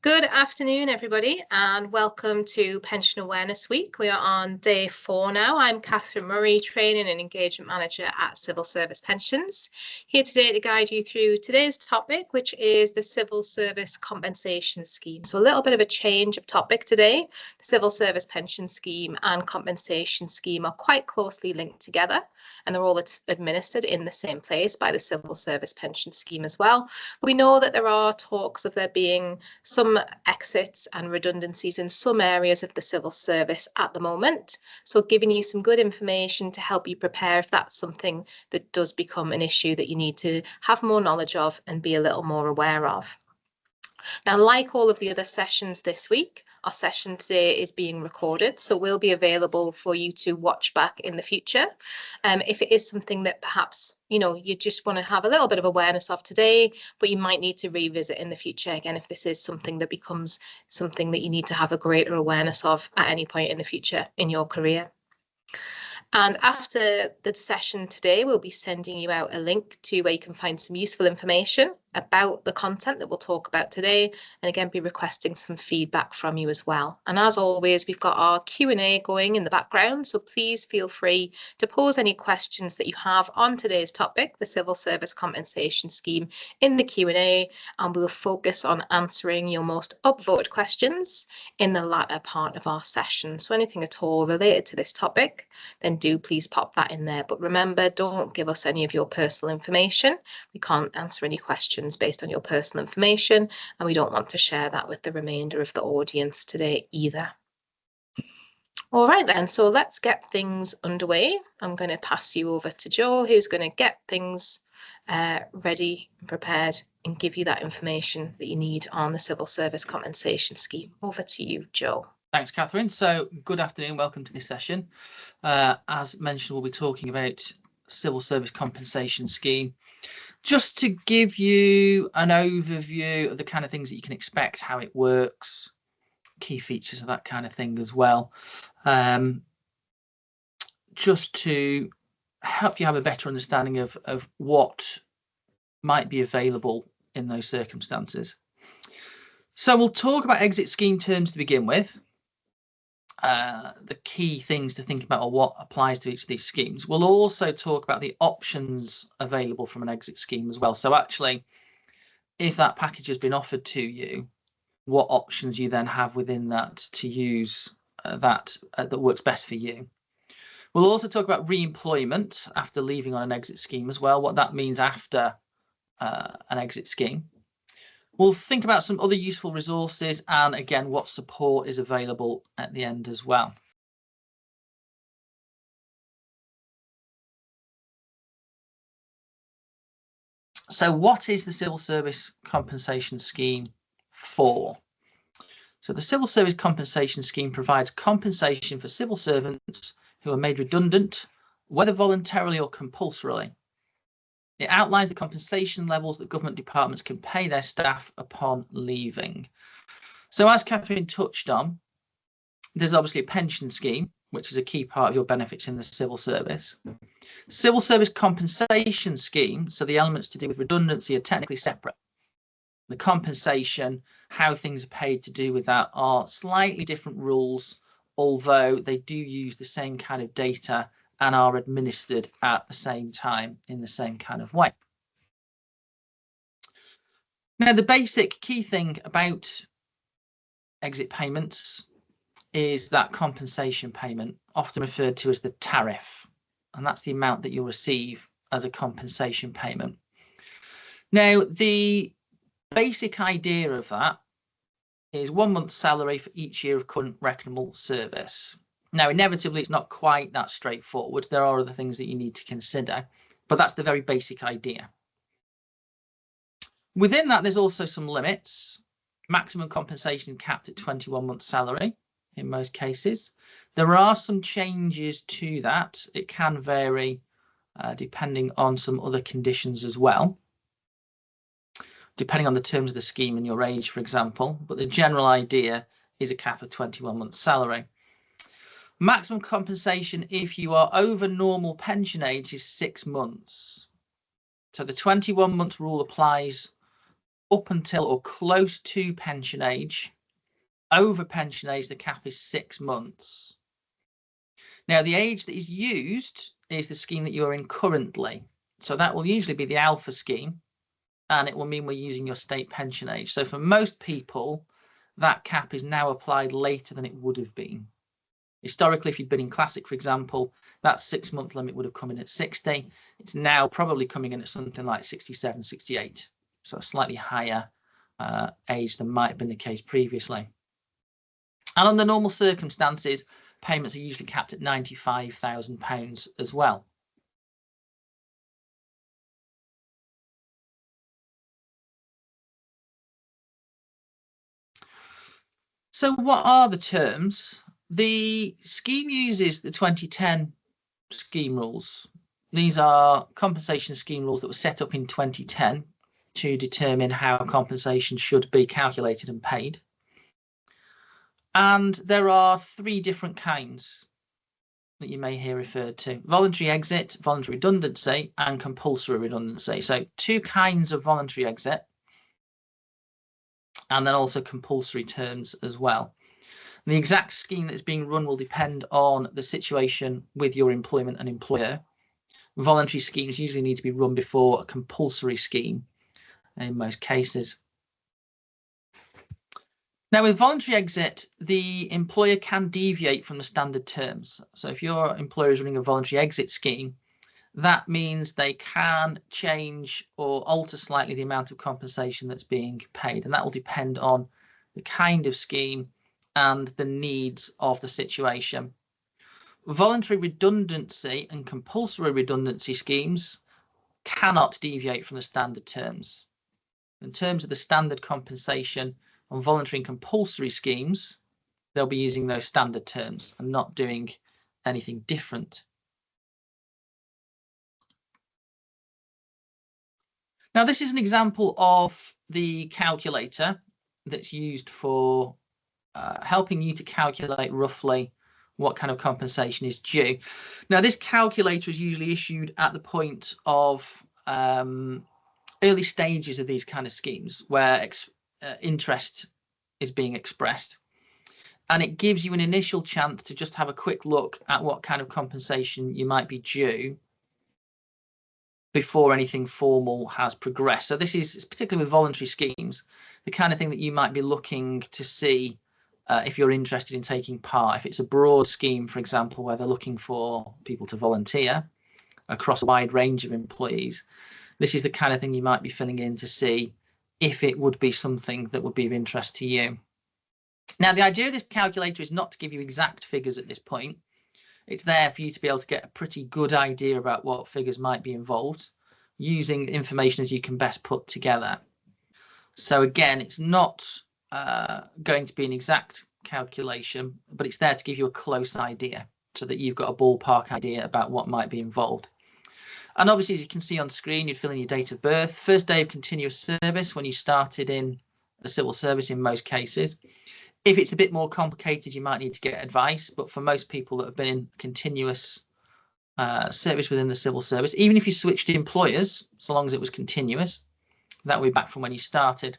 Good afternoon, everybody, and welcome to Pension Awareness Week. We are on day 4 now. I'm Catherine Murray, Training and Engagement Manager at Civil Service Pensions, here today to guide you through today's topic, which is the Civil Service Compensation Scheme. So a little bit of a change of topic today. The Civil Service Pension Scheme and Compensation Scheme are quite closely linked together, and they're all administered in the same place by the Civil Service Pension Scheme as well. We know that there are talks of there being some exits and redundancies in some areas of the civil service at the moment. So giving you some good information to help you prepare if that's something that does become an issue that you need to have more knowledge of and be a little more aware of. Now, like all of the other sessions this week, our session today is being recorded, so will be available for you to watch back in the future. If it is something that perhaps, you just want to have a little bit of awareness of today, but you might need to revisit in the future, again, if this is something that becomes something that you need to have a greater awareness of at any point in the future in your career. And after the session today, we'll be sending you out a link to where you can find some useful information about the content that we'll talk about today, and again be requesting some feedback from you as well. And as always, we've got our Q&A going in the background, so please feel free to pose any questions that you have on today's topic, the Civil Service Compensation Scheme, in the Q&A, and we'll focus on answering your most upvoted questions in the latter part of our session. So anything at all related to this topic, then do please pop that in there. But remember, don't give us any of your personal information. We can't answer any questions based on your personal information, and we don't want to share that with the remainder of the audience today either. All right then, so let's get things underway. I'm going to pass you over to Joe, who's going to get things ready and prepared and give you that information that you need on the Civil Service Compensation Scheme. Over to you, Joe. Thanks, Catherine. So good afternoon, welcome to this session. As mentioned, we'll be talking about Civil Service Compensation Scheme. Just to give you an overview of the kind of things that you can expect, how it works, key features of that kind of thing as well. Just to help you have a better understanding of what might be available in those circumstances. So we'll talk about exit scheme terms to begin with. The key things to think about are what applies to each of these schemes. We'll also talk about the options available from an exit scheme as well. So actually, if that package has been offered to you, what options you then have within that to use that works best for you. We'll also talk about re-employment after leaving on an exit scheme as well, what that means after an exit scheme. We'll think about some other useful resources and again, what support is available at the end as well. So what is the Civil Service Compensation Scheme for? So the Civil Service Compensation Scheme provides compensation for civil servants who are made redundant, whether voluntarily or compulsorily. It outlines the compensation levels that government departments can pay their staff upon leaving. So as Catherine touched on, there's obviously a pension scheme, which is a key part of your benefits in the civil service. Civil Service Compensation Scheme, so the elements to do with redundancy are technically separate. The compensation, how things are paid to do with that are slightly different rules, although they do use the same kind of data and are administered at the same time in the same kind of way. Now, the basic key thing about exit payments is that compensation payment, often referred to as the tariff, and that's the amount that you'll receive as a compensation payment. Now, the basic idea of that is 1 month's salary for each year of current reckonable service. Now, inevitably, it's not quite that straightforward. There are other things that you need to consider, but that's the very basic idea. Within that, there's also some limits. Maximum compensation capped at 21 months salary in most cases. There are some changes to that. It can vary depending on some other conditions as well, depending on the terms of the scheme and your age, for example. But the general idea is a cap of 21 months salary. Maximum compensation if you are over normal pension age is 6 months. So the 21 month rule applies up until or close to pension age. Over pension age, the cap is 6 months. Now, the age that is used is the scheme that you're in currently. So that will usually be the alpha scheme, and it will mean we're using your state pension age. So for most people, that cap is now applied later than it would have been. Historically, if you'd been in classic, for example, that 6 month limit would have come in at 60. It's now probably coming in at something like 67, 68. So a slightly higher age than might have been the case previously. And under normal circumstances, payments are usually capped at £95,000 as well. So what are the terms? The scheme uses the 2010 scheme rules. These are compensation scheme rules that were set up in 2010 to determine how compensation should be calculated and paid. And there are 3 different kinds that you may hear referred to: voluntary exit, voluntary redundancy, and compulsory redundancy. So 2 kinds of voluntary exit, and then also compulsory terms as well. The exact scheme that's being run will depend on the situation with your employment and employer. Voluntary schemes usually need to be run before a compulsory scheme in most cases. Now, with voluntary exit, the employer can deviate from the standard terms. So if your employer is running a voluntary exit scheme, that means they can change or alter slightly the amount of compensation that's being paid, and that will depend on the kind of scheme and the needs of the situation. Voluntary redundancy and compulsory redundancy schemes cannot deviate from the standard terms. In terms of the standard compensation on voluntary and compulsory schemes, they'll be using those standard terms and not doing anything different. Now, this is an example of the calculator that's used for helping you to calculate roughly what kind of compensation is due. Now, this calculator is usually issued at the point of early stages of these kind of schemes where interest is being expressed, and it gives you an initial chance to just have a quick look at what kind of compensation you might be due before anything formal has progressed. So this is particularly with voluntary schemes, the kind of thing that you might be looking to see if you're interested in taking part. If it's a broad scheme, for example, where they're looking for people to volunteer across a wide range of employees, this is the kind of thing you might be filling in to see if it would be something that would be of interest to you. Now, the idea of this calculator is not to give you exact figures at this point. It's there for you to be able to get a pretty good idea about what figures might be involved, using information as you can best put together. So again, it's not going to be an exact calculation, but it's there to give you a close idea so that you've got a ballpark idea about what might be involved. And obviously, as you can see on screen, you'd fill in your date of birth, first day of continuous service when you started in the civil service in most cases. If it's a bit more complicated, you might need to get advice. But for most people that have been in continuous service within the civil service, even if you switched employers, so long as it was continuous, that will be back from when you started.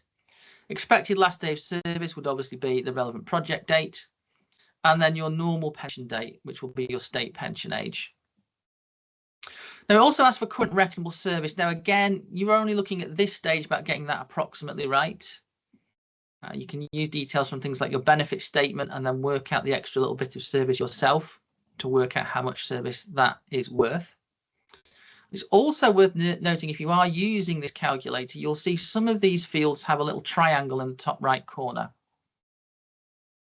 Expected last day of service would obviously be the relevant project date, and then your normal pension date, which will be your state pension age. Now, it also asks for current reckonable service. Now, again, you're only looking at this stage about getting that approximately right. You can use details from things like your benefit statement and then work out the extra little bit of service yourself to work out how much service that is worth. It's also worth noting, if you are using this calculator, you'll see some of these fields have a little triangle in the top right corner.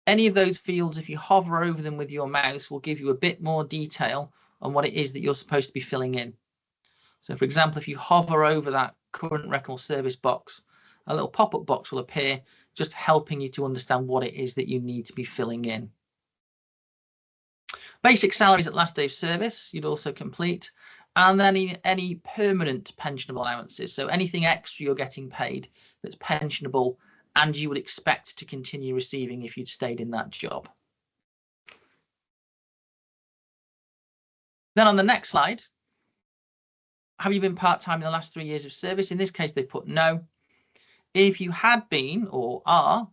Any of those fields, if you hover over them with your mouse, will give you a bit more detail on what it is that you're supposed to be filling in. So, for example, if you hover over that current reckonable service box, a little pop-up box will appear, just helping you to understand what it is that you need to be filling in. Basic salaries at last day of service, you'd also complete, and then any permanent pensionable allowances. So anything extra you're getting paid that's pensionable and you would expect to continue receiving if you'd stayed in that job. Then on the next slide, have you been part-time in the last 3 years of service? In this case, they put no. If you had been or are,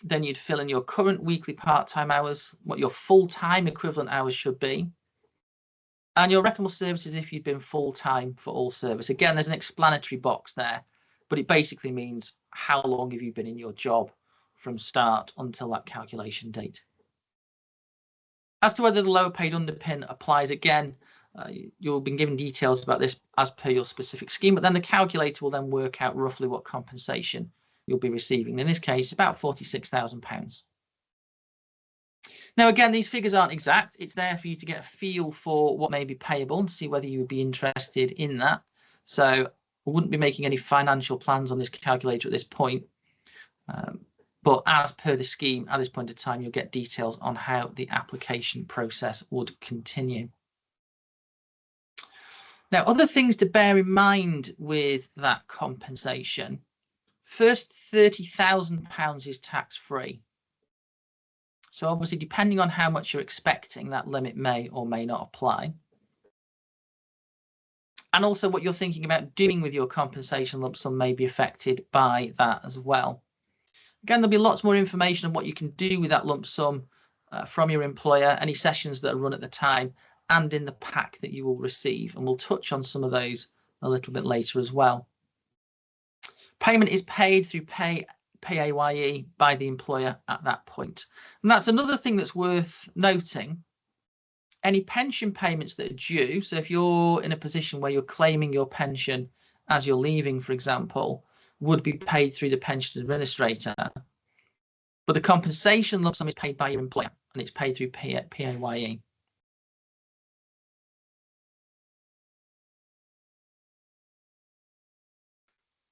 then you'd fill in your current weekly part-time hours, what your full-time equivalent hours should be, and your recommendable services if you'd been full-time for all service. Again, there's an explanatory box there, but it basically means how long have you been in your job from start until that calculation date. As to whether the lower paid underpin applies, again, you'll be given details about this as per your specific scheme, but then the calculator will then work out roughly what compensation you'll be receiving. In this case, about £46,000. Now, again, these figures aren't exact. It's there for you to get a feel for what may be payable and see whether you would be interested in that. So we wouldn't be making any financial plans on this calculator at this point. But as per the scheme, at this point in time, you'll get details on how the application process would continue. Now, other things to bear in mind with that compensation. First, £30,000 is tax-free. So obviously, depending on how much you're expecting, that limit may or may not apply. And also what you're thinking about doing with your compensation lump sum may be affected by that as well. Again, there'll be lots more information on what you can do with that lump sum from your employer, any sessions that are run at the time, and in the pack that you will receive. And we'll touch on some of those a little bit later as well. Payment is paid through PAYE by the employer at that point. And that's another thing that's worth noting. Any pension payments that are due, so if you're in a position where you're claiming your pension as you're leaving, for example, would be paid through the pension administrator. But the compensation lump sum is paid by your employer, and it's paid through PAYE.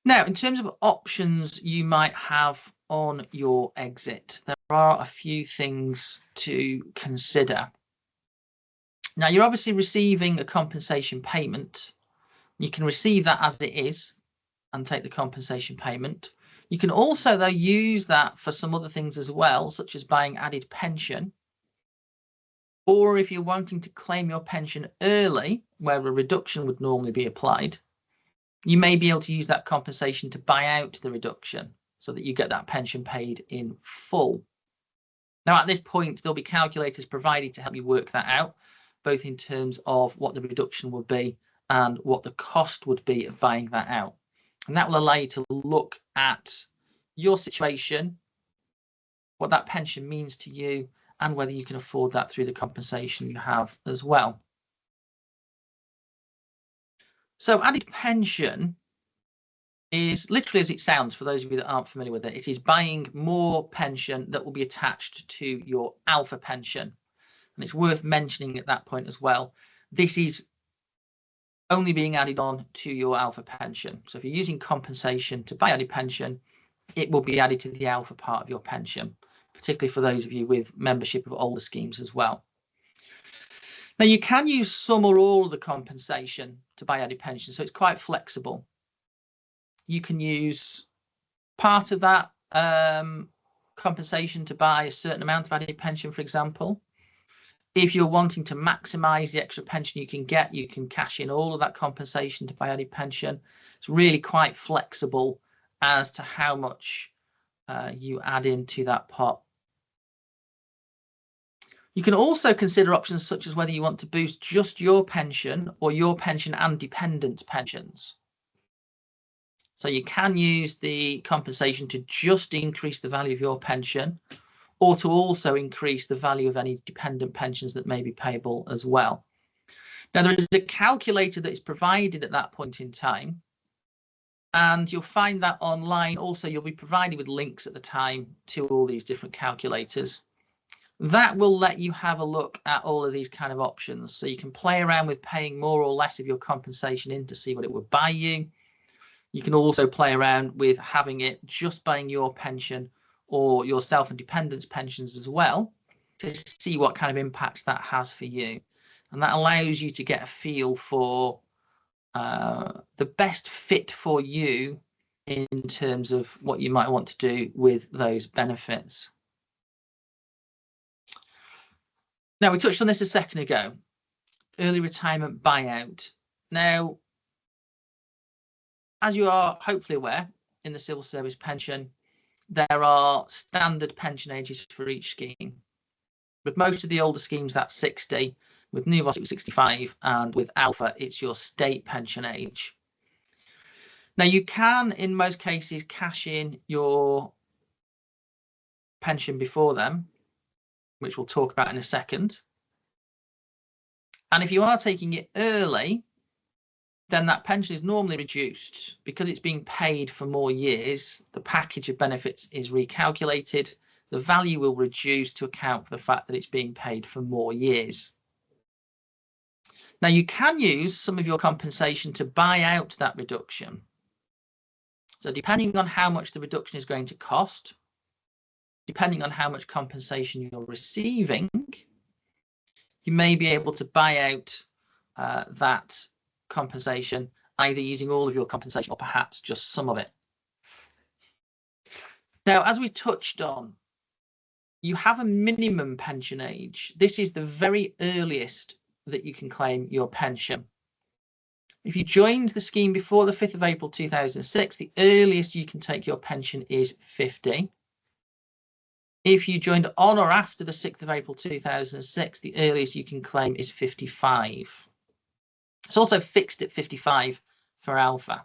Now, in terms of options you might have on your exit, there are a few things to consider. Now, you're obviously receiving a compensation payment. You can receive that as it is and take the compensation payment. You can also, though, use that for some other things as well, such as buying added pension. Or if you're wanting to claim your pension early, where a reduction would normally be applied, you may be able to use that compensation to buy out the reduction so that you get that pension paid in full. Now, at this point, there'll be calculators provided to help you work that out, both in terms of what the reduction would be and what the cost would be of buying that out. And that will allow you to look at your situation, what that pension means to you, and whether you can afford that through the compensation you have as well. So added pension is literally as it sounds, for those of you that aren't familiar with it. It is buying more pension that will be attached to your alpha pension. And it's worth mentioning at that point as well, this is only being added on to your alpha pension. So if you're using compensation to buy added pension, it will be added to the alpha part of your pension, particularly for those of you with membership of older schemes as well. Now, you can use some or all of the compensation to buy added pension, so it's quite flexible. You can use part of that compensation to buy a certain amount of added pension, for example. If you're wanting to maximize the extra pension you can get, you can cash in all of that compensation to buy added pension. It's really quite flexible as to how much you add into that pot. You can also consider options such as whether you want to boost just your pension or your pension and dependents' pensions. So you can use the compensation to just increase the value of your pension, or to also increase the value of any dependent pensions that may be payable as well. Now, there is a calculator that is provided at that point in time, and you'll find that online. Also, you'll be provided with links at the time to all these different calculators. That will let you have a look at all of these kind of options. So you can play around with paying more or less of your compensation in to see what it would buy you. You can also play around with having it just buying your pension or your self and dependents pensions as well, to see what kind of impact that has for you. And that allows you to get a feel for the best fit for you in terms of what you might want to do with those benefits. Now, we touched on this a second ago, early retirement buyout. Now, as you are hopefully aware, in the civil service pension, there are standard pension ages for each scheme. With most of the older schemes, that's 60. With NUVOS, it was 65. And with Alpha, it's your state pension age. Now, you can, in most cases, cash in your pension before them, which we'll talk about in a second. And if you are taking it early, then that pension is normally reduced because it's being paid for more years. The package of benefits is recalculated. The value will reduce to account for the fact that it's being paid for more years. Now, you can use some of your compensation to buy out that reduction. So depending on how much the reduction is going to cost, depending on how much compensation you're receiving, you may be able to buy out that compensation, either using all of your compensation or perhaps just some of it. Now, as we touched on, you have a minimum pension age. This is the very earliest that you can claim your pension. If you joined the scheme before the 5th of April 2006, the earliest you can take your pension is 50. If you joined on or after the 6th of April 2006, the earliest you can claim is 55. It's also fixed at 55 for Alpha.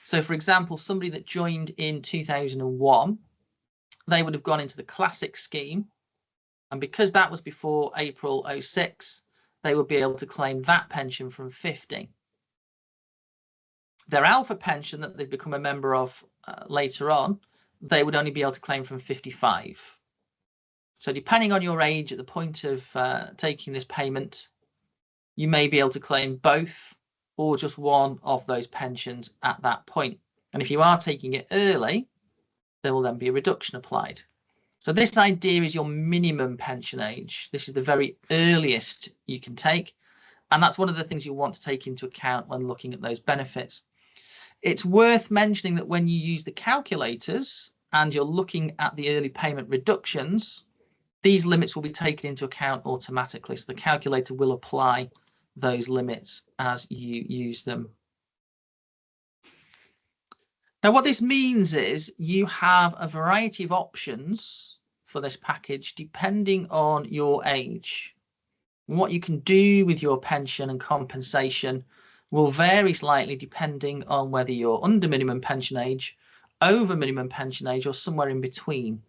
So, for example, somebody that joined in 2001, they would have gone into the classic scheme. And because that was before April 06, they would be able to claim that pension from 50. Their Alpha pension that they've become a member of later on, they would only be able to claim from 55. So depending on your age at the point of taking this payment, you may be able to claim both or just one of those pensions at that point. And if you are taking it early, there will then be a reduction applied. So this idea is your minimum pension age. This is the very earliest you can take. And that's one of the things you want to take into account when looking at those benefits. It's worth mentioning that when you use the calculators and you're looking at the early payment reductions, these limits will be taken into account automatically. So the calculator will apply those limits as you use them. Now, what this means is you have a variety of options for this package depending on your age. And what you can do with your pension and compensation will vary slightly depending on whether you're under minimum pension age, over minimum pension age, or somewhere in between.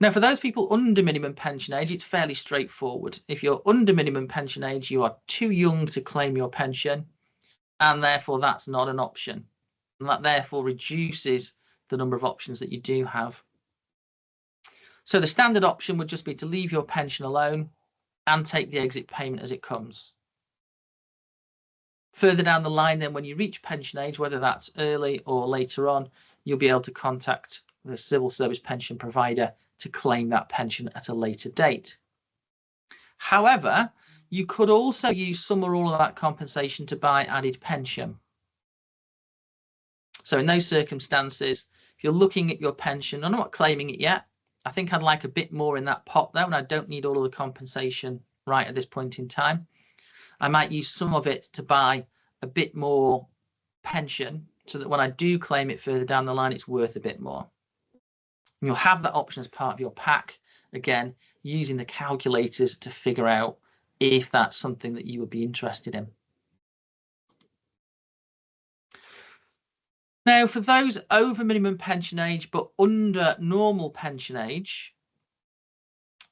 Now, for those people under minimum pension age, it's fairly straightforward. If you're under minimum pension age, you are too young to claim your pension, and therefore that's not an option. And that therefore reduces the number of options that you do have. So the standard option would just be to leave your pension alone and take the exit payment as it comes. Further down the line, then, when you reach pension age, whether that's early or later on, you'll be able to contact the civil service pension provider to claim that pension at a later date. However, you could also use some or all of that compensation to buy added pension. So in those circumstances, if you're looking at your pension, I'm not claiming it yet. I think I'd like a bit more in that pot though, and I don't need all of the compensation right at this point in time. I might use some of it to buy a bit more pension so that when I do claim it further down the line, it's worth a bit more. And you'll have that option as part of your pack, again, using the calculators to figure out if that's something that you would be interested in. Now, for those over minimum pension age but under normal pension age,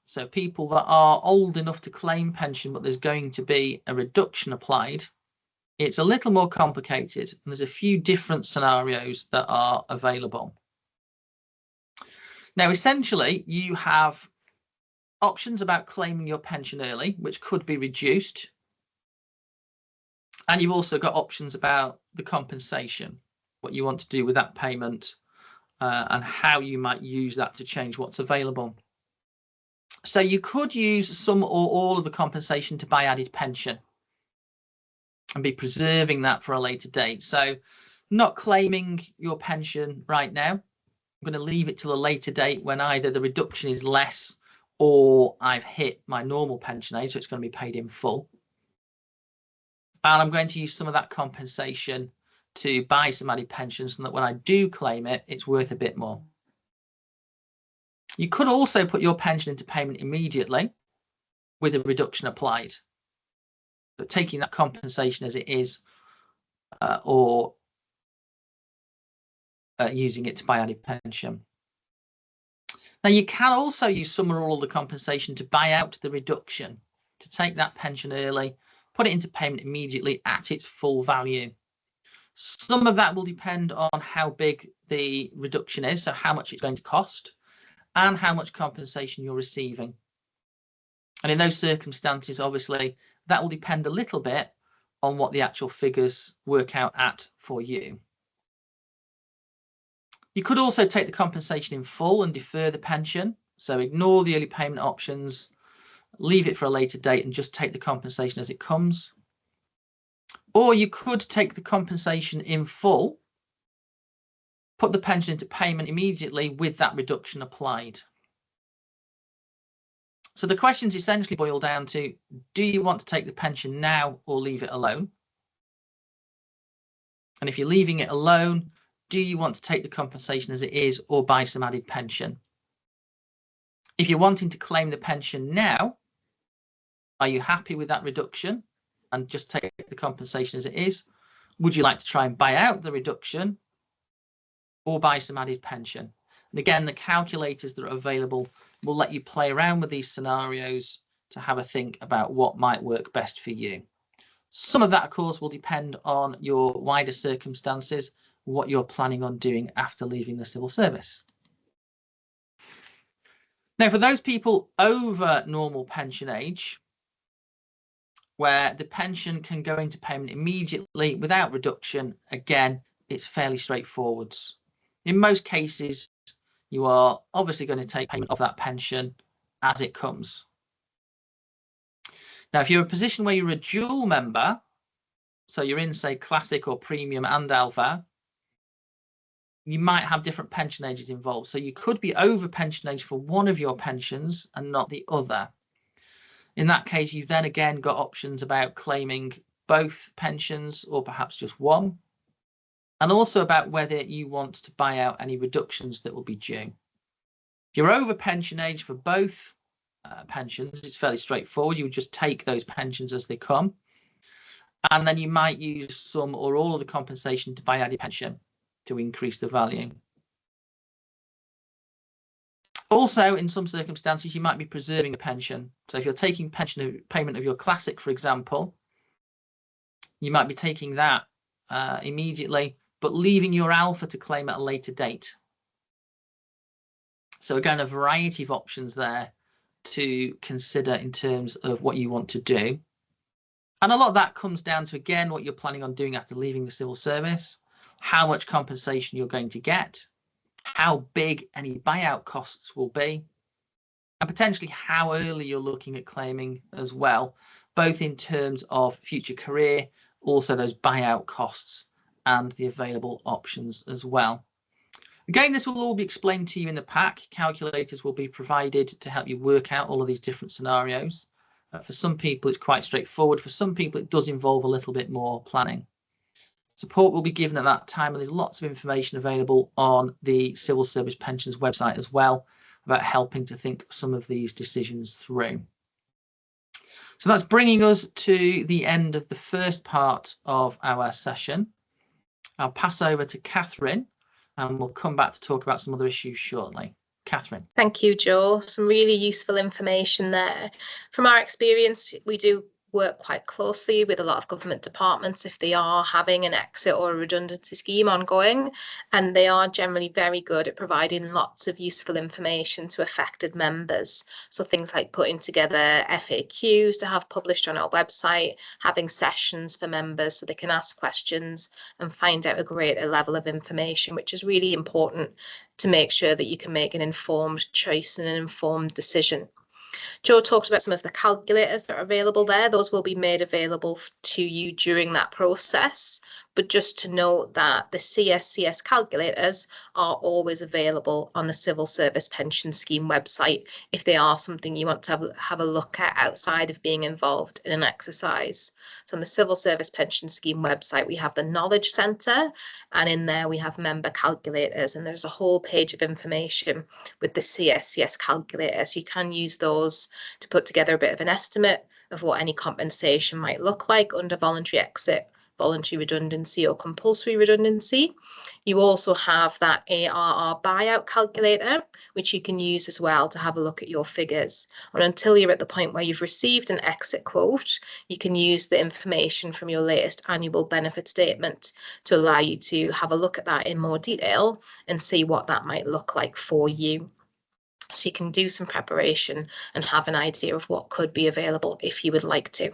so people that are old enough to claim pension but there's going to be a reduction applied, it's a little more complicated, and there's a few different scenarios that are available. Now, essentially, you have options about claiming your pension early, which could be reduced, and you've also got options about the compensation, what you want to do with that payment, and how you might use that to change what's available. So you could use some or all of the compensation to buy added pension and be preserving that for a later date. So not claiming your pension right now. I'm going to leave it till a later date when either the reduction is less or I've hit my normal pension age, so it's going to be paid in full. And I'm going to use some of that compensation to buy some added pension so that when I do claim it, it's worth a bit more. You could also put your pension into payment immediately with a reduction applied. So taking that compensation as it is, or using it to buy added pension. Now, you can also use some or all of the compensation to buy out the reduction, to take that pension early, put it into payment immediately at its full value. Some of that will depend on how big the reduction is, so how much it's going to cost, and how much compensation you're receiving. And in those circumstances, obviously, that will depend a little bit on what the actual figures work out at for you. You could also take the compensation in full and defer the pension. So ignore the early payment options, leave it for a later date and just take the compensation as it comes. Or you could take the compensation in full, put the pension into payment immediately with that reduction applied. So the questions essentially boil down to, do you want to take the pension now or leave it alone? And if you're leaving it alone, do you want to take the compensation as it is or buy some added pension? If you're wanting to claim the pension now, are you happy with that reduction and just take the compensation as it is? Would you like to try and buy out the reduction or buy some added pension? And again, the calculators that are available will let you play around with these scenarios to have a think about what might work best for you. Some of that, of course, will depend on your wider circumstances, what you're planning on doing after leaving the civil service. Now, for those people over normal pension age, where the pension can go into payment immediately without reduction, again, it's fairly straightforward. In most cases, you are obviously going to take payment of that pension as it comes. Now, if you're in a position where you're a dual member, so you're in, say, Classic or Premium and Alpha, you might have different pension ages involved. So you could be over pension age for one of your pensions and not the other. In that case, you've then again got options about claiming both pensions or perhaps just one, and also about whether you want to buy out any reductions that will be due. If you're over pension age for both pensions, it's fairly straightforward. You would just take those pensions as they come, and then you might use some or all of the compensation to buy added pension to increase the value. Also, in some circumstances, you might be preserving a pension. So if you're taking pension payment of your Classic, for example, you might be taking that immediately, but leaving your Alpha to claim at a later date. So again, a variety of options there to consider in terms of what you want to do. And a lot of that comes down to, again, what you're planning on doing after leaving the civil service, how much compensation you're going to get, how big any buyout costs will be, and potentially how early you're looking at claiming as well, both in terms of future career, also those buyout costs and the available options as well. Again, this will all be explained to you in the pack. Calculators will be provided to help you work out all of these different scenarios. For some people, it's quite straightforward. For some people, it does involve a little bit more planning. Support will be given at that time, and there's lots of information available on the Civil Service Pensions website as well about helping to think some of these decisions through. So that's bringing us to the end of the first part of our session. I'll pass over to Catherine, and we'll come back to talk about some other issues shortly. Catherine. Thank you, Joe. Some really useful information there. From our experience, we do work quite closely with a lot of government departments if they are having an exit or a redundancy scheme ongoing, and they are generally very good at providing lots of useful information to affected members. So things like putting together FAQs to have published on our website, having sessions for members so they can ask questions and find out a greater level of information, which is really important to make sure that you can make an informed choice and an informed decision. Joe talked about some of the calculators that are available there. Those will be made available to you during that process. but just to note that the CSCS calculators are always available on the Civil Service Pension Scheme website if they are something you want to have a look at outside of being involved in an exercise. So on the Civil Service Pension Scheme website, we have the Knowledge Centre, and in there we have member calculators, and there's a whole page of information with the CSCS calculator. So you can use those to put together a bit of an estimate of what any compensation might look like under voluntary exit, voluntary redundancy, or compulsory redundancy. You also have that ARR buyout calculator, which you can use as well to have a look at your figures. And until you're at the point where you've received an exit quote, you can use the information from your latest annual benefit statement to allow you to have a look at that in more detail and see what that might look like for you. So you can do some preparation and have an idea of what could be available if you would like to.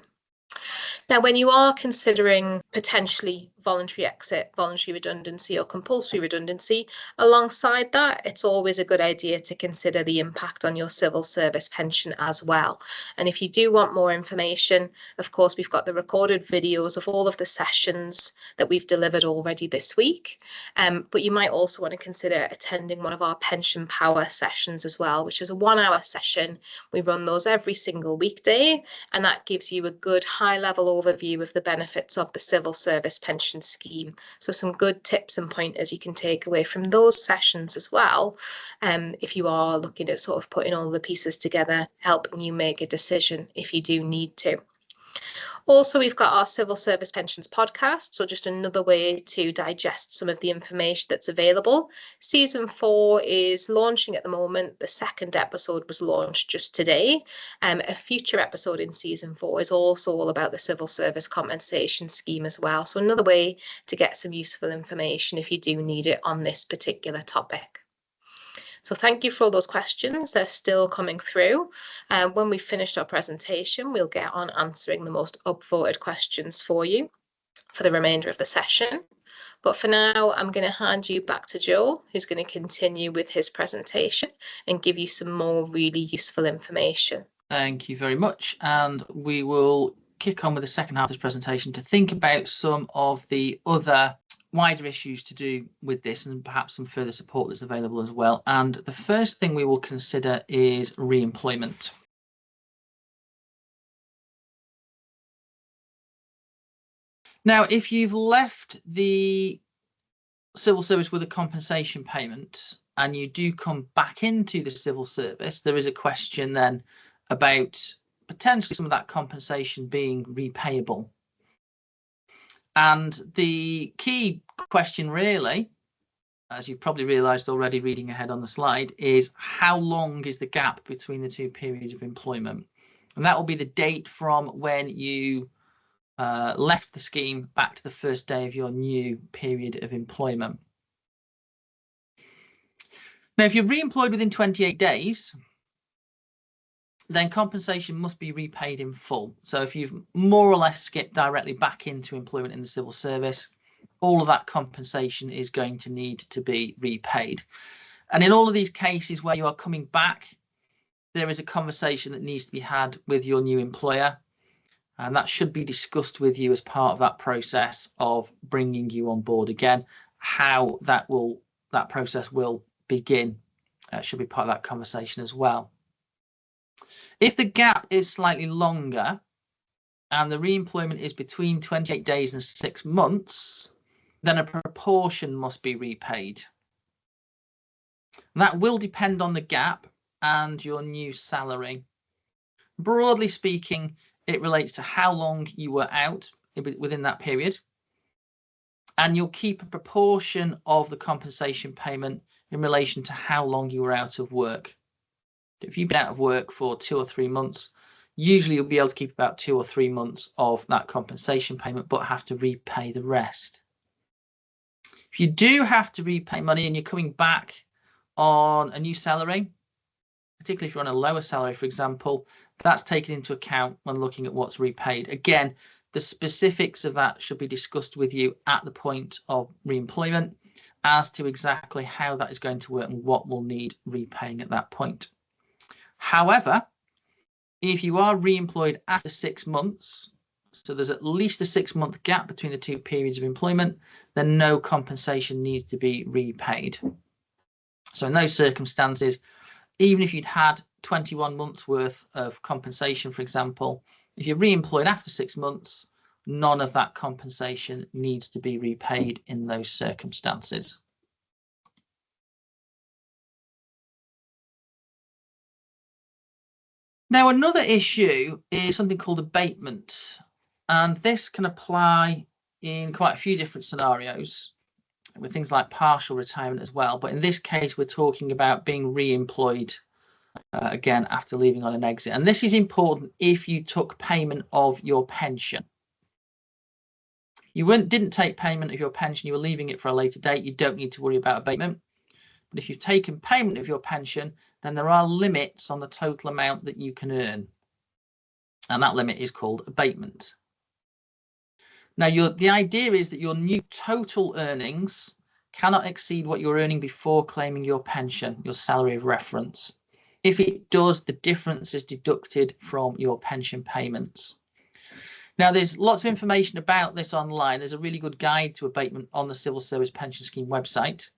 Now, when you are considering potentially voluntary exit, voluntary redundancy, or compulsory redundancy, alongside that, it's always a good idea to consider the impact on your civil service pension as well. And if you do want more information, of course, we've got the recorded videos of all of the sessions that we've delivered already this week. But you might also want to consider attending one of our Pension Power sessions as well, which is a 1-hour session. We run those every single weekday, and that gives you a good high-level overview of the benefits of the civil service pension scheme. So some good tips and pointers you can take away from those sessions as well, if you are looking at sort of putting all the pieces together, helping you make a decision if you do need to. Also, we've got our Civil Service Pensions podcast, so just another way to digest some of the information that's available. Season 4 is launching at the moment. The second episode was launched just today. A future episode in Season 4 is also all about the Civil Service Compensation Scheme as well. So another way to get some useful information if you do need it on this particular topic. So thank you for all those questions. They're still coming through. When we've finished our presentation, we'll get on answering the most upvoted questions for you for the remainder of the session. But for now, I'm going to hand you back to Joe, who's going to continue with his presentation and give you some more really useful information. Thank you very much. And we will kick on with the second half of this presentation to think about some of the other wider issues to do with this and perhaps some further support that's available as well. And the first thing we will consider is re-employment. Now, if you've left the civil service with a compensation payment and you do come back into the civil service, there is a question then about potentially some of that compensation being repayable. And the key question really, as you've probably realised already reading ahead on the slide, is how long is the gap between the two periods of employment? And that will be the date from when you left the scheme back to the first day of your new period of employment. Now, if you're re-employed within 28 days, then compensation must be repaid in full. So if you've more or less skipped directly back into employment in the civil service, all of that compensation is going to need to be repaid. And in all of these cases where you are coming back, there is a conversation that needs to be had with your new employer, and that should be discussed with you as part of that process of bringing you on board again. How that process will begin should be part of that conversation as well. If the gap is slightly longer and the re-employment is between 28 days and 6 months, then a proportion must be repaid. That will depend on the gap and your new salary. Broadly speaking, it relates to how long you were out within that period, and you'll keep a proportion of the compensation payment in relation to how long you were out of work. If you've been out of work for 2 or 3 months, usually you'll be able to keep about 2 or 3 months of that compensation payment, but have to repay the rest. If you do have to repay money and you're coming back on a new salary, particularly if you're on a lower salary, for example, that's taken into account when looking at what's repaid. Again, the specifics of that should be discussed with you at the point of re-employment as to exactly how that is going to work and what will need repaying at that point. However, if you are re-employed after 6 months so there's at least a 6-month gap between the two periods of employment, then no compensation needs to be repaid. So in those circumstances, even if you'd had 21 months worth of compensation, for example, if you're re-employed after 6 months, none of that compensation needs to be repaid in those circumstances. Now, another issue is something called abatement, and this can apply in quite a few different scenarios with things like partial retirement as well. But in this case, we're talking about being re-employed again after leaving on an exit. And this is important if you took payment of your pension. You didn't take payment of your pension, you were leaving it for a later date, you don't need to worry about abatement. But if you've taken payment of your pension, then there are limits on the total amount that you can earn. And that limit is called abatement. Now, the idea is that your new total earnings cannot exceed what you were earning before claiming your pension, your salary of reference. If it does, the difference is deducted from your pension payments. Now, there's lots of information about this online. There's a really good guide to abatement on the Civil Service Pension Scheme website.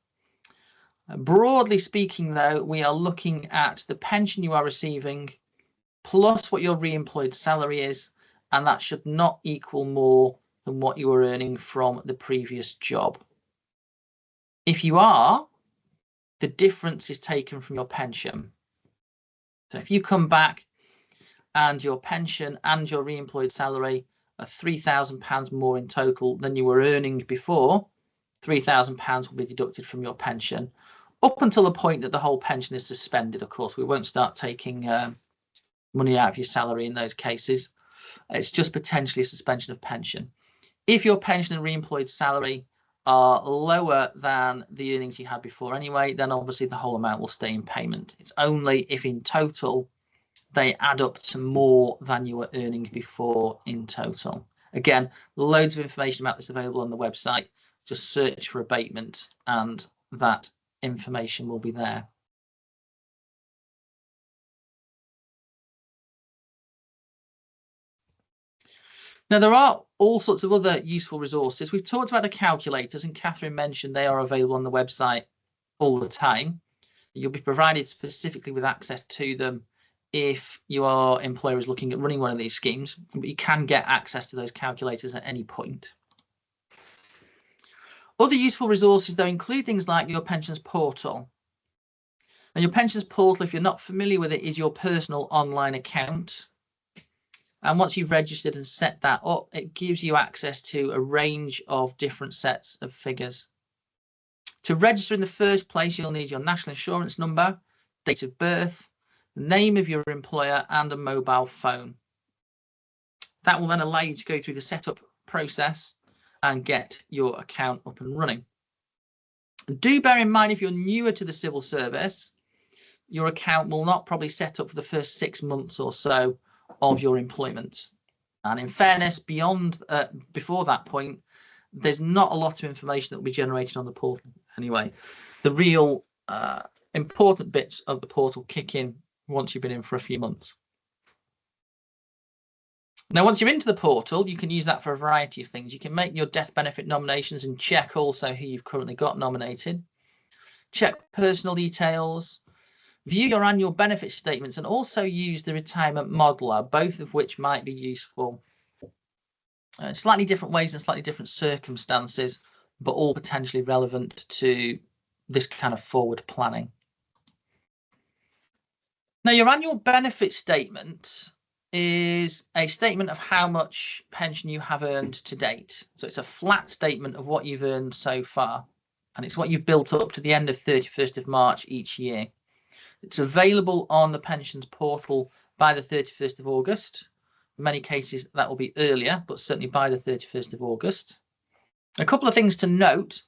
Broadly speaking, though, we are looking at the pension you are receiving plus what your re-employed salary is, and that should not equal more than what you were earning from the previous job. If you are, the difference is taken from your pension. So if you come back and your pension and your re-employed salary are £3,000 more in total than you were earning before, £3,000 will be deducted from your pension, up until the point that the whole pension is suspended. Of course, we won't start taking money out of your salary in those cases. It's just potentially a suspension of pension. If your pension and re-employed salary are lower than the earnings you had before anyway, then obviously the whole amount will stay in payment. It's only if in total they add up to more than you were earning before in total. Again, loads of information about this available on the website. Just search for abatement and that information will be there. Now, there are all sorts of other useful resources. We've talked about the calculators, and Catherine mentioned they are available on the website all the time. You'll be provided specifically with access to them if your employer is looking at running one of these schemes, but you can get access to those calculators at any point. Other useful resources, though, include things like your pensions portal. Now, your pensions portal, if you're not familiar with it, is your personal online account. And once you've registered and set that up, it gives you access to a range of different sets of figures. To register in the first place, you'll need your national insurance number, date of birth, the name of your employer, and a mobile phone. That will then allow you to go through the setup process and get your account up and running. Do bear in mind, if you're newer to the civil service, your account will not probably set up for the first 6 months or so of your employment. And in fairness, before that point, there's not a lot of information that will be generated on the portal anyway. The real important bits of the portal kick in once you've been in for a few months. Now, once you're into the portal, you can use that for a variety of things. You can make your death benefit nominations and check also who you've currently got nominated. Check personal details. View your annual benefit statements, and also use the retirement modeler, both of which might be useful. Slightly different ways and slightly different circumstances, but all potentially relevant to this kind of forward planning. Now, your annual benefit statement is a statement of how much pension you have earned to date. So it's a flat statement of what you've earned so far, and it's what you've built up to the end of 31st of March each year. It's available on the pensions portal by the 31st of August. In many cases, that will be earlier, but certainly by the 31st of August. A couple of things to note.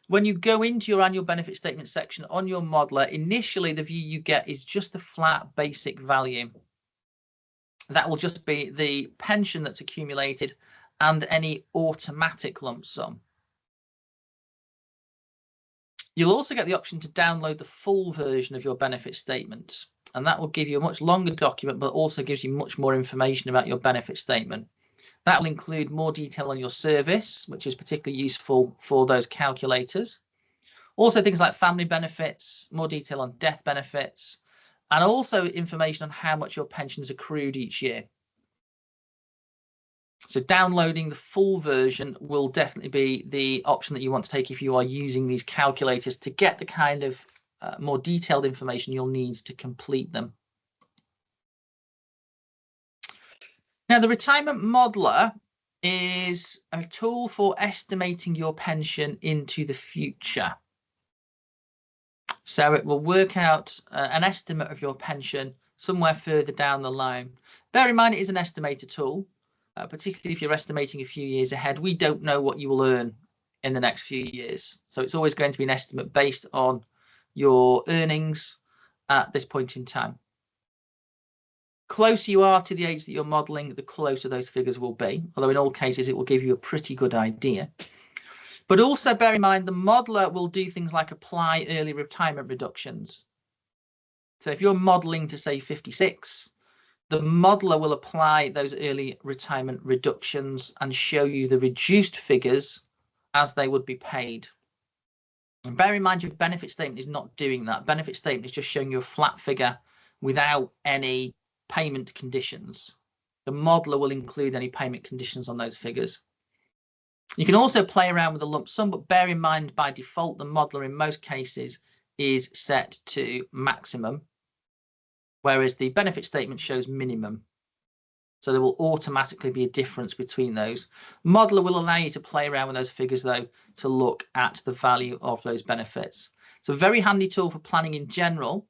When you go into your annual benefit statement section on your modeler, initially the view you get is just the flat basic value. That will just be the pension that's accumulated and any automatic lump sum. You'll also get the option to download the full version of your benefit statement, and that will give you a much longer document, but also gives you much more information about your benefit statement. That will include more detail on your service, which is particularly useful for those calculators. Also things like family benefits, more detail on death benefits, and also information on how much your pension is accrued each year. So downloading the full version will definitely be the option that you want to take if you are using these calculators to get the kind of more detailed information you'll need to complete them. Now, the Retirement Modeler is a tool for estimating your pension into the future. So it will work out an estimate of your pension somewhere further down the line. Bear in mind, it is an estimator tool, particularly if you're estimating a few years ahead. We don't know what you will earn in the next few years. So it's always going to be an estimate based on your earnings at this point in time. Closer you are to the age that you're modelling, the closer those figures will be, although in all cases it will give you a pretty good idea. But also bear in mind, the modeler will do things like apply early retirement reductions. So if you're modelling to say 56, the modeler will apply those early retirement reductions and show you the reduced figures as they would be paid. And bear in mind, your benefit statement is not doing that. Benefit statement is just showing you a flat figure without any payment conditions. The modeler will include any payment conditions on those figures. You can also play around with the lump sum, but bear in mind, by default, the modeler in most cases is set to maximum, whereas the benefit statement shows minimum. So there will automatically be a difference between those. Modeler will allow you to play around with those figures, though, to look at the value of those benefits. It's a very handy tool for planning in general,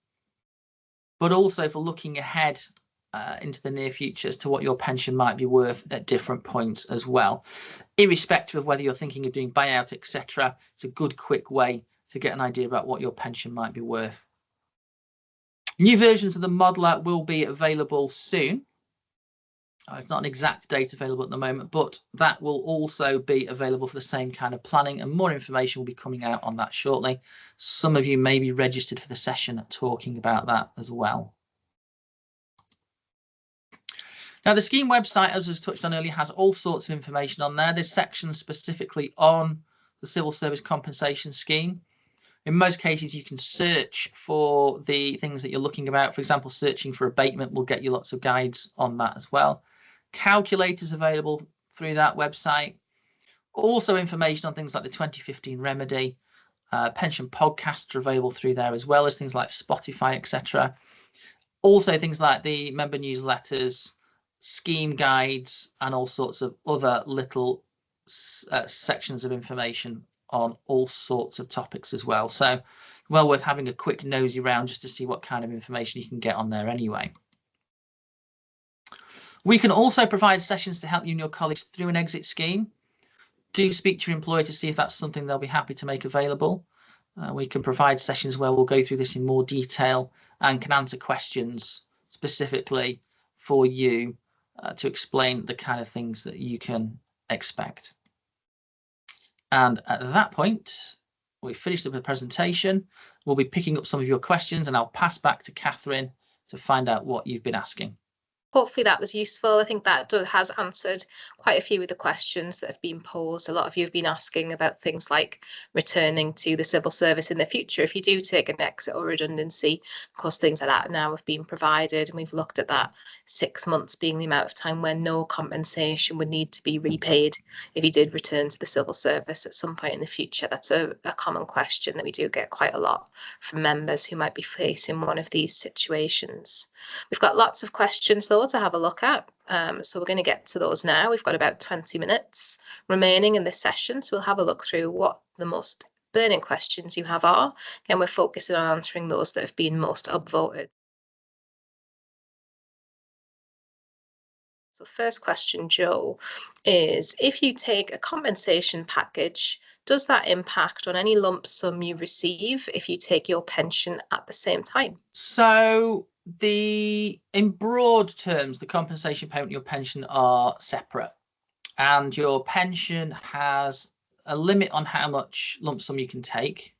but also for looking ahead into the near future as to what your pension might be worth at different points as well. Irrespective of whether you're thinking of doing buyout, etc., it's a good, quick way to get an idea about what your pension might be worth. New versions of the modeler will be available soon. It's not an exact date available at the moment, but that will also be available for the same kind of planning, and more information will be coming out on that shortly. Some of you may be registered for the session talking about that as well. Now, the scheme website, as was touched on earlier, has all sorts of information on there. There's sections specifically on the Civil Service Compensation Scheme. In most cases, you can search for the things that you're looking about. For example, searching for abatement will get you lots of guides on that as well. Calculators available through that website. Also information on things like the 2015 remedy. Pension podcasts are available through there, as well as things like Spotify, etc. Also things like the member newsletters, scheme guides, and all sorts of other little sections of information on all sorts of topics as well. So well worth having a quick nosy round just to see what kind of information you can get on there anyway. We can also provide sessions to help you and your colleagues through an exit scheme. Do speak to your employer to see if that's something they'll be happy to make available. We can provide sessions where we'll go through this in more detail and can answer questions specifically for you to explain the kind of things that you can expect. And at that point, we've finished up the presentation. We'll be picking up some of your questions, and I'll pass back to Catherine to find out what you've been asking. Hopefully that was useful. I think that has answered quite a few of the questions that have been posed. A lot of you have been asking about things like returning to the civil service in the future. If you do take an exit or redundancy, of course, things like that now have been provided. And we've looked at that 6 months being the amount of time when no compensation would need to be repaid if you did return to the civil service at some point in the future. That's a common question that we do get quite a lot from members who might be facing one of these situations. We've got lots of questions, though, to have a look at. So we're going to get to those now. We've got about 20 minutes remaining in this session. So we'll have a look through what the most burning questions you have are. And we're focusing on answering those that have been most upvoted. So first question, Joe, is if you take a compensation package, does that impact on any lump sum you receive if you take your pension at the same time? So in broad terms, the compensation payment and your pension are separate, and your pension has a limit on how much lump sum you can take.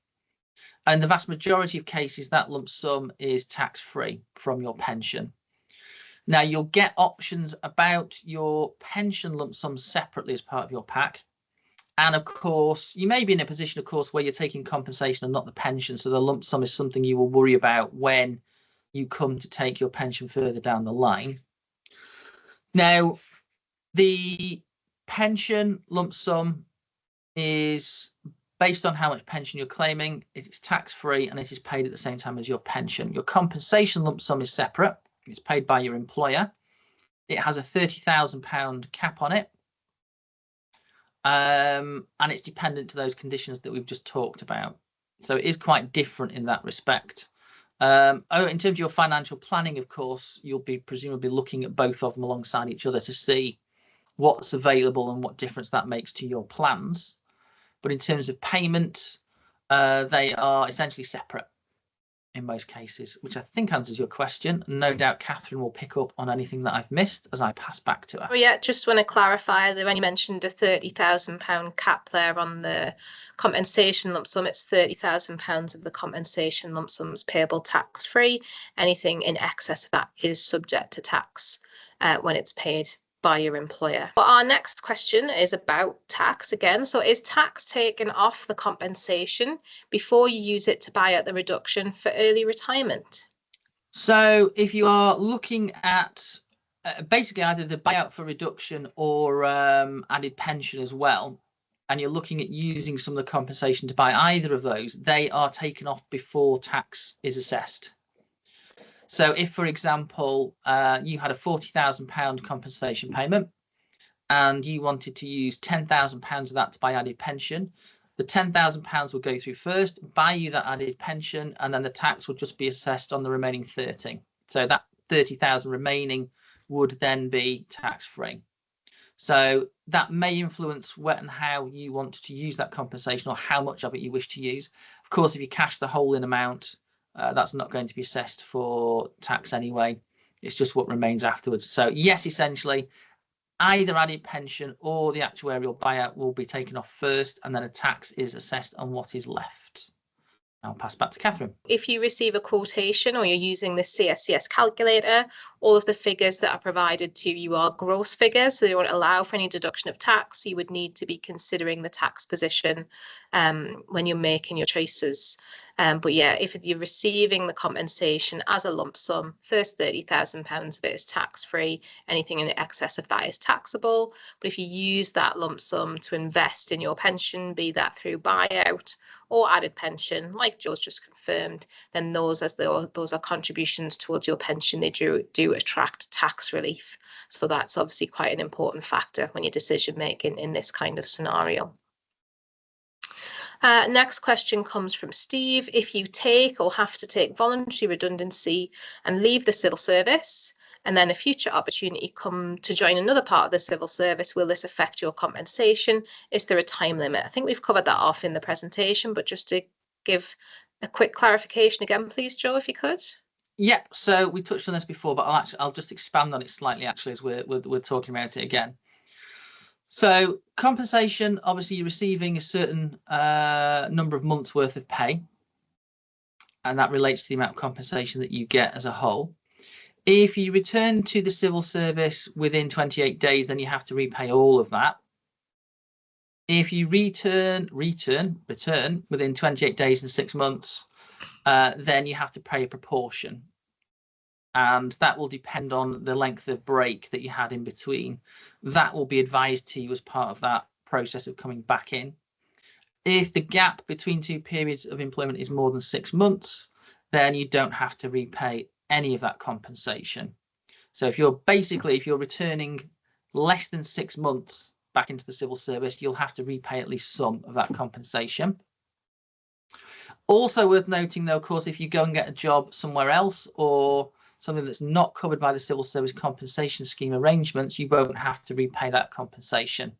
And in the vast majority of cases, that lump sum is tax-free from your pension. Now, you'll get options about your pension lump sum separately as part of your pack. And of course, you may be in a position, of course, where you're taking compensation and not the pension. So the lump sum is something you will worry about when you come to take your pension further down the line. Now, the pension lump sum is based on how much pension you're claiming. It's tax-free and it is paid at the same time as your pension. Your compensation lump sum is separate. It's paid by your employer. It has a £30,000 cap on it. And it's dependent to those conditions that we've just talked about. So it is quite different in that respect. In terms of your financial planning, of course, you'll be presumably looking at both of them alongside each other to see what's available and what difference that makes to your plans. But in terms of payment, they are essentially separate in most cases, which I think answers your question. No doubt Catherine will pick up on anything that I've missed as I pass back to her. Oh yeah, just want to clarify that when you mentioned a £30,000 cap there on the compensation lump sum, it's £30,000 of the compensation lump sums payable tax-free. Anything in excess of that is subject to tax when it's paid by your employer. But our next question is about tax again. So is tax taken off the compensation before you use it to buy out the reduction for early retirement? So if you are looking at basically either the buyout for reduction or added pension as well, and you're looking at using some of the compensation to buy either of those, they are taken off before tax is assessed. So if, for example, you had a £40,000 compensation payment and you wanted to use £10,000 of that to buy added pension, the £10,000 will go through first, buy you that added pension, and then the tax will just be assessed on the remaining 30. So that 30,000 remaining would then be tax-free. So that may influence when and how you want to use that compensation or how much of it you wish to use. Of course, if you cash the whole in amount, that's not going to be assessed for tax anyway. It's just what remains afterwards. So yes, essentially, either added pension or the actuarial buyout will be taken off first, and then a tax is assessed on what is left. I'll pass back to Catherine. If you receive a quotation or you're using the CSCS calculator, all of the figures that are provided to you are gross figures, so they won't allow for any deduction of tax. So you would need to be considering the tax position when you're making your choices. But yeah, if you're receiving the compensation as a lump sum, first £30,000 of it is tax-free. Anything in excess of that is taxable. But if you use that lump sum to invest in your pension, be that through buyout or added pension, like Joe's just confirmed, then those are contributions towards your pension. They do attract tax relief. So that's obviously quite an important factor when you're decision making in this kind of scenario. Next question comes from Steve. If you take or have to take voluntary redundancy and leave the civil service, and then a future opportunity come to join another part of the civil service, will this affect your compensation? Is there a time limit? I think we've covered that off in the presentation, but just to give a quick clarification again, please, Joe, if you could. Yeah, so we touched on this before, but I'll just expand on it slightly actually as we're talking about it again. So compensation, obviously you're receiving a certain number of months worth of pay, and that relates to the amount of compensation that you get as a whole. If you return to the civil service within 28 days, then you have to repay all of that. If you return within 28 days and 6 months, then you have to pay a proportion. And that will depend on the length of break that you had in between. That will be advised to you as part of that process of coming back in. If the gap between two periods of employment is more than 6 months, then you don't have to repay any of that compensation. So if you're returning less than 6 months back into the civil service, you'll have to repay at least some of that compensation. Also worth noting, though, of course, if you go and get a job somewhere else or something that's not covered by the civil service compensation scheme arrangements, you won't have to repay that compensation.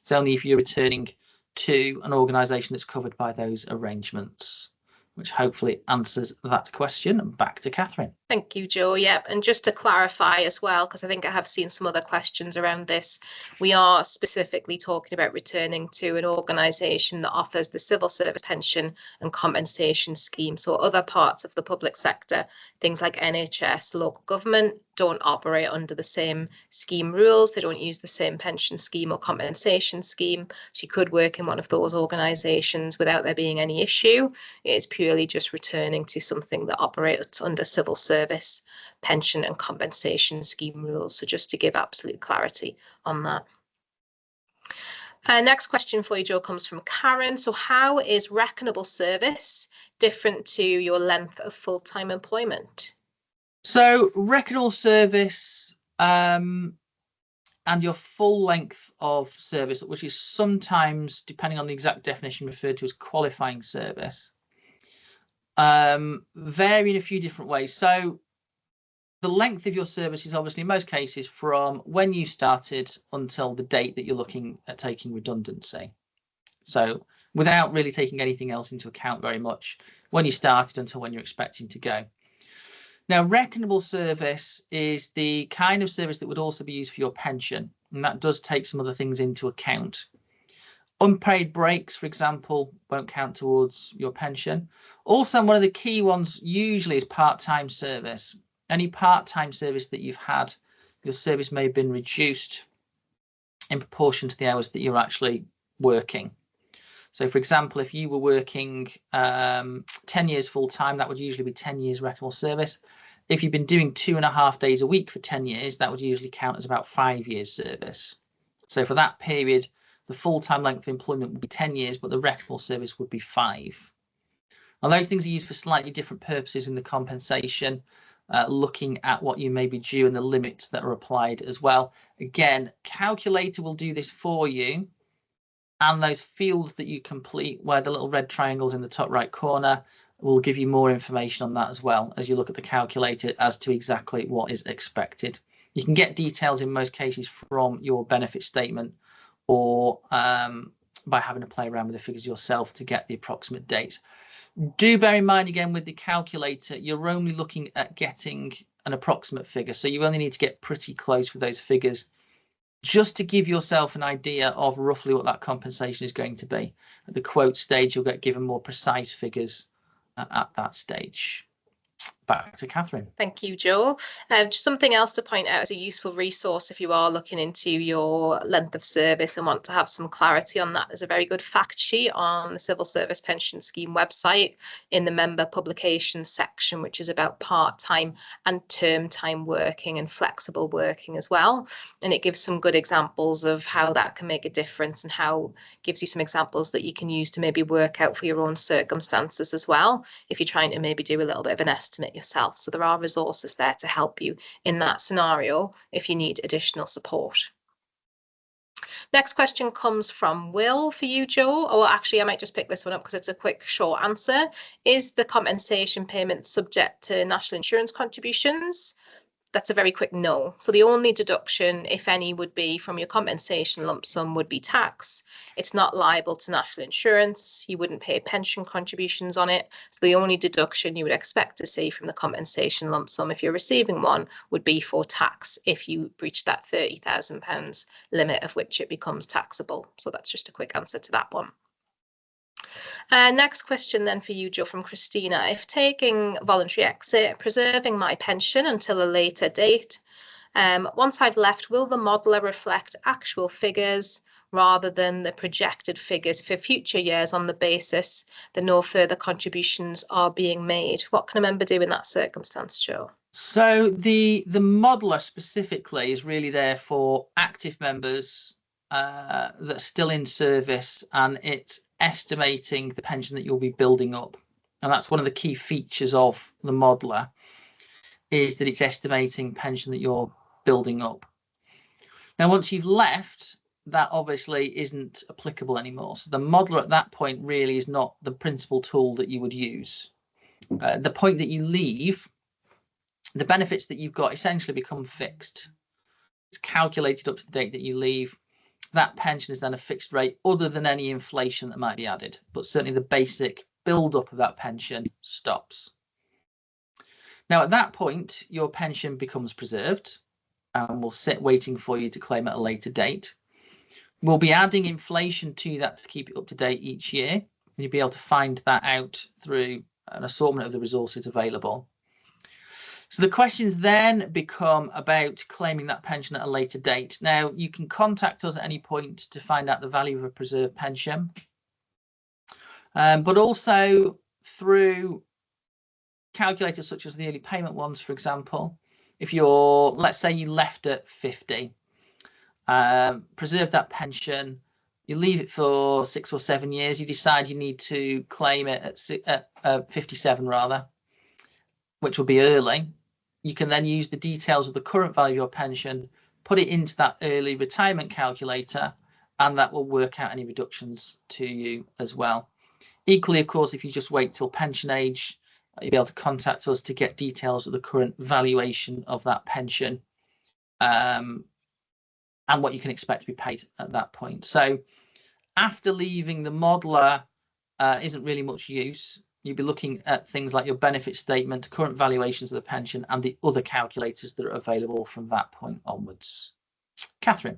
It's only if you're returning to an organisation that's covered by those arrangements, which hopefully answers that question. Back to Catherine. Thank you, Joe. Yep, and just to clarify as well, because I think I have seen some other questions around this, we are specifically talking about returning to an organisation that offers the civil service pension and compensation scheme. So other parts of the public sector, things like NHS, local government, don't operate under the same scheme rules. They don't use the same pension scheme or compensation scheme. So you could work in one of those organisations without there being any issue. It is purely just returning to something that operates under civil service pension and compensation scheme rules. So just to give absolute clarity on that. Next question for you, Joe, comes from Karen. So how is reckonable service different to your length of full-time employment? So reckonable service and your full length of service, which is sometimes, depending on the exact definition, referred to as qualifying service, vary in a few different ways. So the length of your service is obviously in most cases from when you started until the date that you're looking at taking redundancy. So without really taking anything else into account very much, when you started until when you're expecting to go. Now, reckonable service is the kind of service that would also be used for your pension, and that does take some other things into account. Unpaid breaks, for example, won't count towards your pension. Also, one of the key ones usually is part-time service. Any part-time service that you've had, your service may have been reduced in proportion to the hours that you're actually working. So, for example, if you were working 10 years full-time, that would usually be 10 years reckonable service. If you've been doing 2.5 days a week for 10 years, that would usually count as about 5 years service. So for that period, the full-time length of employment would be 10 years, but the reckonable service would be 5. And those things are used for slightly different purposes in the compensation, looking at what you may be due and the limits that are applied as well. Again, calculator will do this for you, and those fields that you complete where the little red triangles in the top right corner will give you more information on that as well as you look at the calculator as to exactly what is expected. You can get details in most cases from your benefit statement or by having to play around with the figures yourself to get the approximate dates. Do bear in mind again with the calculator, you're only looking at getting an approximate figure. So you only need to get pretty close with those figures just to give yourself an idea of roughly what that compensation is going to be. At the quote stage, you'll get given more precise figures at that stage. Back to Catherine. Thank you, Joe. Just something else to point out as a useful resource if you are looking into your length of service and want to have some clarity on that. There's a very good fact sheet on the Civil Service Pension Scheme website in the member publications section, which is about part-time and term time working and flexible working as well. And it gives some good examples of how that can make a difference and how gives you some examples that you can use to maybe work out for your own circumstances as well, if you're trying to maybe do a little bit of an estimate yourself. So there are resources there to help you in that scenario if you need additional support. Next question comes from Will for you, Joe. Or actually, I might just pick this one up because it's a quick, short answer. Is the compensation payment subject to national insurance contributions? That's a very quick no. So the only deduction, if any, would be from your compensation lump sum would be tax. It's not liable to national insurance. You wouldn't pay pension contributions on it. So the only deduction you would expect to see from the compensation lump sum, if you're receiving one, would be for tax if you breach that £30,000 limit of which it becomes taxable. So that's just a quick answer to that one. Next question then for you, Joe, from Christina. If taking voluntary exit, preserving my pension until a later date, once I've left, will the modeler reflect actual figures rather than the projected figures for future years on the basis that no further contributions are being made? What can a member do in that circumstance, Joe? So the modeler specifically is really there for active members that are still in service, and it's estimating the pension that you'll be building up. And that's one of the key features of the modeler, is that it's estimating pension that you're building up. Now, once you've left, that obviously isn't applicable anymore. So the modeler at that point really is not the principal tool that you would use. The point that you leave, the benefits that you've got essentially become fixed. It's calculated up to the date that you leave. That pension is then a fixed rate other than any inflation that might be added, but certainly the basic build-up of that pension stops. Now, at that point, your pension becomes preserved and will sit waiting for you to claim at a later date. We'll be adding inflation to that to keep it up to date each year, and you'll be able to find that out through an assortment of the resources available. So the questions then become about claiming that pension at a later date. Now, you can contact us at any point to find out the value of a preserved pension, but also through calculators such as the early payment ones, for example. If you're, let's say you left at 50, preserve that pension, you leave it for 6 or 7 years, you decide you need to claim it at 57 rather, which will be early. You can then use the details of the current value of your pension, put it into that early retirement calculator, and that will work out any reductions to you as well. Equally, of course, if you just wait till pension age, you'll be able to contact us to get details of the current valuation of that pension and what you can expect to be paid at that point. So after leaving the modeler isn't really much use. You'll be looking at things like your benefit statement, current valuations of the pension, and the other calculators that are available from that point onwards. Catherine.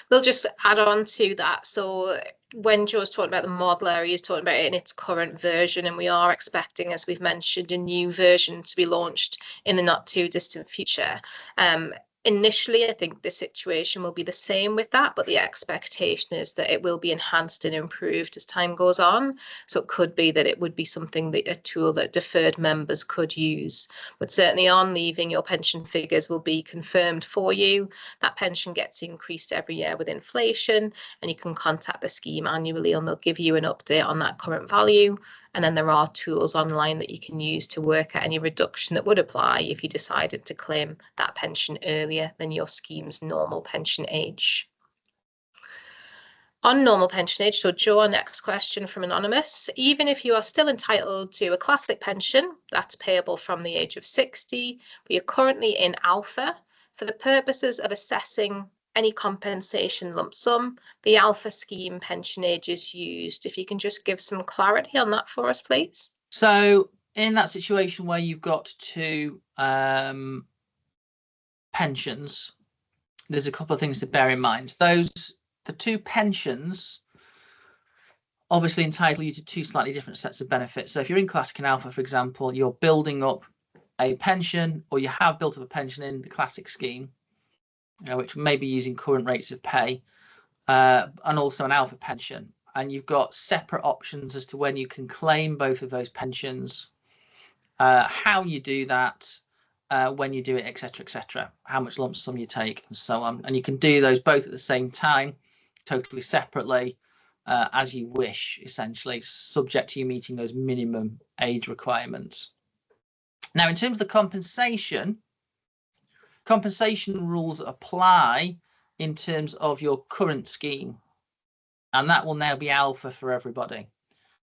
We'll just add on to that. So when Joe's talking about the modeler, he's talking about it in its current version, and we are expecting, as we've mentioned, a new version to be launched in the not too distant future. Initially, I think the situation will be the same with that, but the expectation is that it will be enhanced and improved as time goes on. So it could be that it would be something that a tool that deferred members could use. But certainly on leaving, your pension figures will be confirmed for you. That pension gets increased every year with inflation, and you can contact the scheme annually and they'll give you an update on that current value. And then there are tools online that you can use to work out any reduction that would apply if you decided to claim that pension earlier than your scheme's normal pension age. On normal pension age, so Joe, next question from Anonymous. Even if you are still entitled to a classic pension that's payable from the age of 60, but you're currently in alpha, for the purposes of assessing any compensation lump sum, the alpha scheme pension age is used. If you can just give some clarity on that for us, please. So in that situation where you've got two pensions, there's a couple of things to bear in mind. The two pensions obviously entitle you to two slightly different sets of benefits. So if you're in classic and alpha, for example, you're building up a pension, or you have built up a pension in the classic scheme, which may be using current rates of pay, and also an alpha pension. And you've got separate options as to when you can claim both of those pensions, how you do that, when you do it, etc., how much lump sum you take, and so on. And you can do those both at the same time, totally separately, as you wish, essentially, subject to you meeting those minimum age requirements. Now, in terms of the compensation rules apply in terms of your current scheme, and that will now be alpha for everybody.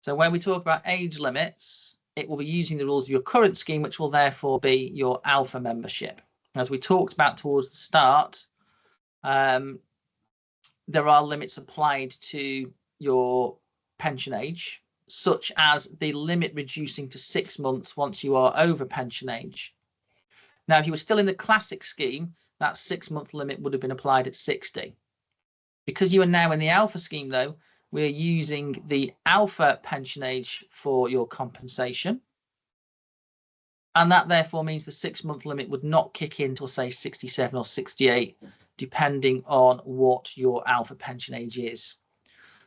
So when we talk about age limits, it will be using the rules of your current scheme, which will therefore be your alpha membership. As we talked about towards the start, there are limits applied to your pension age, such as the limit reducing to 6 months once you are over pension age. Now, if you were still in the classic scheme, that 6-month limit would have been applied at 60. Because you are now in the alpha scheme, though, we're using the alpha pension age for your compensation. And that therefore means the 6-month limit would not kick in until, say, 67 or 68, depending on what your alpha pension age is.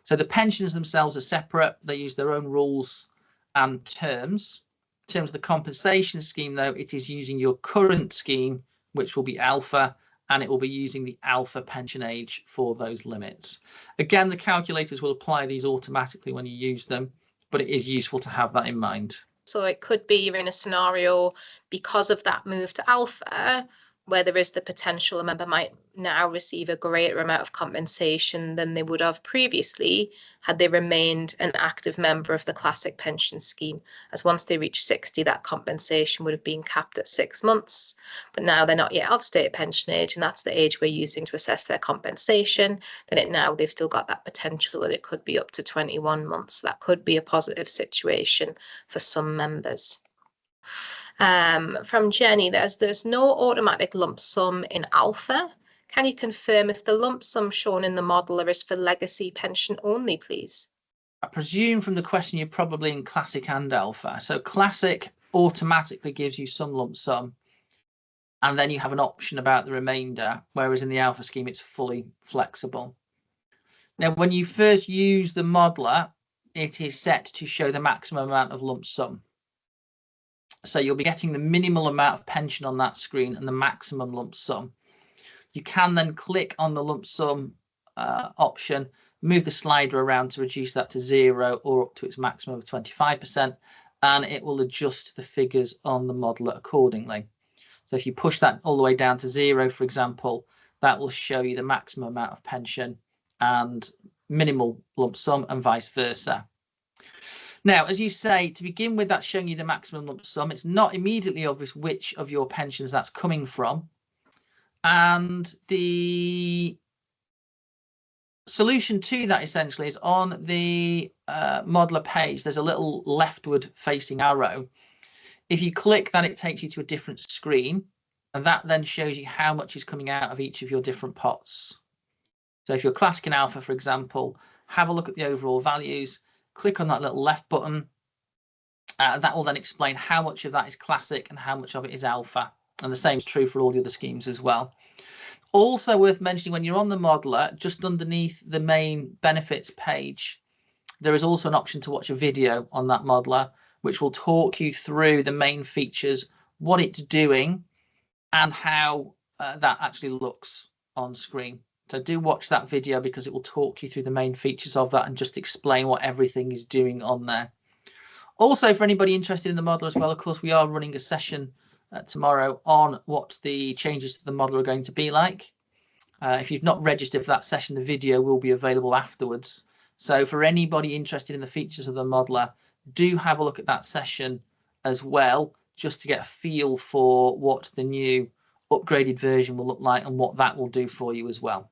So the pensions themselves are separate. They use their own rules and terms. In terms of the compensation scheme, though, it is using your current scheme, which will be alpha, and it will be using the alpha pension age for those limits. Again, the calculators will apply these automatically when you use them, but it is useful to have that in mind. So it could be you're in a scenario because of that move to alpha, where there is the potential a member might now receive a greater amount of compensation than they would have previously had they remained an active member of the classic pension scheme, as once they reach 60, that compensation would have been capped at 6 months. But now they're not yet of state pension age, and that's the age we're using to assess their compensation. Then they've still got that potential that it could be up to 21 months. So that could be a positive situation for some members. From Jenny, there's no automatic lump sum in alpha. Can you confirm if the lump sum shown in the modeler is for legacy pension only, please? I presume from the question you're probably in classic and alpha. So classic automatically gives you some lump sum. and then you have an option about the remainder, whereas in the alpha scheme it's fully flexible. Now, when you first use the modeler, it is set to show the maximum amount of lump sum. So you'll be getting the minimal amount of pension on that screen and the maximum lump sum. You can then click on the lump sum option, move the slider around to reduce that to 0 or up to its maximum of 25%, and it will adjust the figures on the modeler accordingly. So if you push that all the way down to 0, for example, that will show you the maximum amount of pension and minimal lump sum, and vice versa. Now, as you say, to begin with, that's showing you the maximum lump sum. It's not immediately obvious which of your pensions that's coming from. And the solution to that essentially is on the modeler page, there's a little leftward facing arrow. If you click that, it takes you to a different screen, and that then shows you how much is coming out of each of your different pots. So if you're classic and alpha, for example, have a look at the overall values, click on that little left button. That will then explain how much of that is classic and how much of it is alpha. And the same is true for all the other schemes as well. Also worth mentioning, when you're on the modeler, just underneath the main benefits page, there is also an option to watch a video on that modeler, which will talk you through the main features, what it's doing, and how that actually looks on screen. So do watch that video because it will talk you through the main features of that and just explain what everything is doing on there. Also, for anybody interested in the modeler as well, of course, we are running a session tomorrow on what the changes to the modeler are going to be like. If you've not registered for that session, the video will be available afterwards. So for anybody interested in the features of the modeler, do have a look at that session as well, just to get a feel for what the new upgraded version will look like and what that will do for you as well.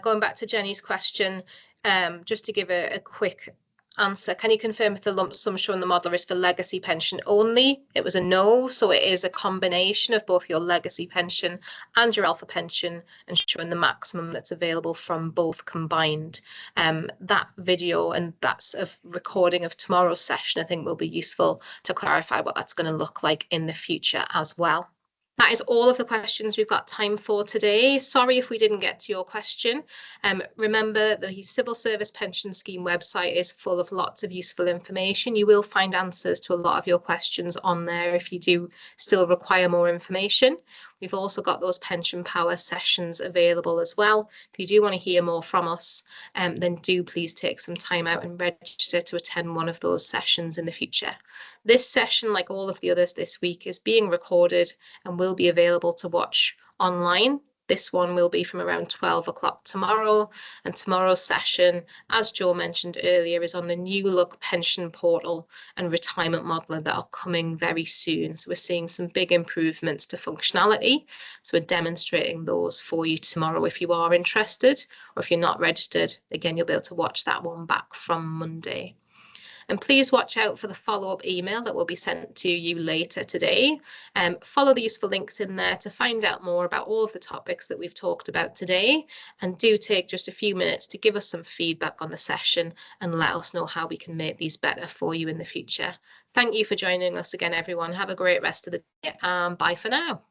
Going back to Jenny's question, just to give a quick answer, can you confirm if the lump sum shown in the modeler is for legacy pension only? It was a no, so it is a combination of both your legacy pension and your alpha pension, and showing the maximum that's available from both combined. That video, and that's a recording of tomorrow's session, I think will be useful to clarify what that's going to look like in the future as well. That is all of the questions we've got time for today. Sorry if we didn't get to your question. Remember, the Civil Service Pension Scheme website is full of lots of useful information. You will find answers to a lot of your questions on there if you do still require more information. We've also got those Pension Power sessions available as well. If you do want to hear more from us, then do please take some time out and register to attend one of those sessions in the future. This session, like all of the others this week, is being recorded and will be available to watch online. This one will be from around 12 o'clock tomorrow, and tomorrow's session, as Joe mentioned earlier, is on the new look pension portal and retirement modeler that are coming very soon. So we're seeing some big improvements to functionality. So we're demonstrating those for you tomorrow if you are interested, or if you're not registered, again, you'll be able to watch that one back from Monday. And please watch out for the follow-up email that will be sent to you later today. Follow the useful links in there to find out more about all of the topics that we've talked about today. And do take just a few minutes to give us some feedback on the session and let us know how we can make these better for you in the future. Thank you for joining us again, everyone. Have a great rest of the day, and bye for now.